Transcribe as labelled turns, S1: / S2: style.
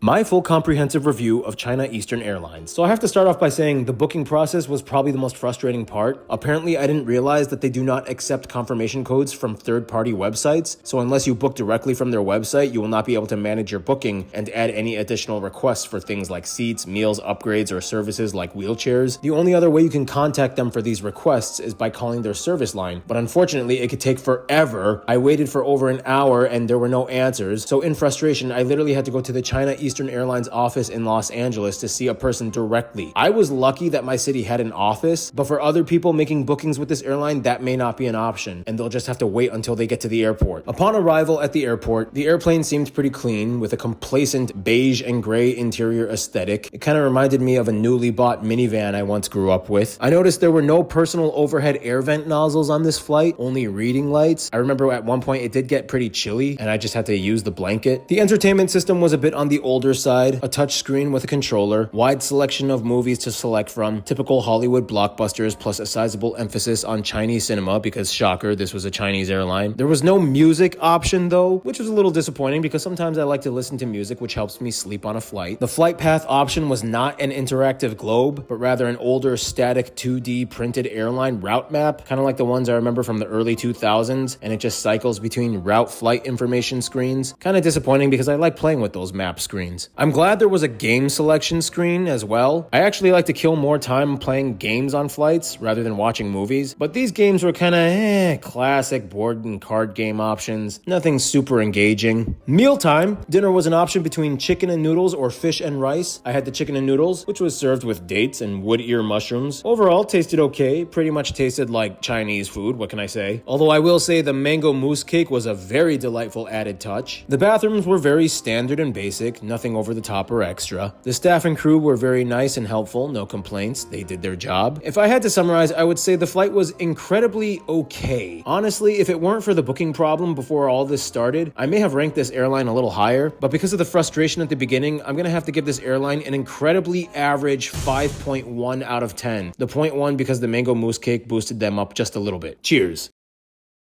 S1: My full comprehensive review of China Eastern Airlines. So I have to start off by saying the booking process was probably the most frustrating part. Apparently, I didn't realize that they do not accept confirmation codes from third-party websites. So unless you book directly from their website, you will not be able to manage your booking and add any additional requests for things like seats, meals, upgrades, or services like wheelchairs. The only other way you can contact them for these requests is by calling their service line. But unfortunately, it could take forever. I waited for over an hour and there were no answers. So in frustration, I literally had to go to the China Eastern Airlines office in Los Angeles to see a person directly. I was lucky that my city had an office, but for other people making bookings with this airline, that may not be an option, and they'll just have to wait until they get to the airport. Upon arrival at the airport, the airplane seemed pretty clean with a complacent beige and gray interior aesthetic. It kind of reminded me of a newly bought minivan I once grew up with. I noticed there were no personal overhead air vent nozzles on this flight, only reading lights. I remember at one point it did get pretty chilly and I just had to use the blanket. The entertainment system was a bit on the older side, a touch screen with a controller, wide selection of movies to select from, typical Hollywood blockbusters plus a sizable emphasis on Chinese cinema because shocker, this was a Chinese airline. There was no music option though, which was a little disappointing because sometimes I like to listen to music which helps me sleep on a flight. The flight path option was not an interactive globe, but rather an older static 2D printed airline route map, kind of like the ones I remember from the early 2000s, and it just cycles between route flight information screens. Kind of disappointing because I like playing with those map screens. I'm glad there was a game selection screen as well. I actually like to kill more time playing games on flights rather than watching movies, but these games were kind of classic board and card game options. Nothing super engaging. Mealtime. Dinner was an option between chicken and noodles or fish and rice. I had the chicken and noodles, which was served with dates and wood ear mushrooms. Overall, tasted okay. Pretty much tasted like Chinese food, what can I say? Although I will say the mango mousse cake was a very delightful added touch. The bathrooms were very standard and basic, nothing over the top or extra. The staff and crew were very nice and helpful, no complaints, they did their job. If I had to summarize, I would say the flight was incredibly okay. Honestly, if it weren't for the booking problem before all this started, I may have ranked this airline a little higher, but because of the frustration at the beginning, I'm gonna have to give this airline an incredibly average 5.1 out of 10. The 0.1 because the mango mousse cake boosted them up just a little bit. Cheers.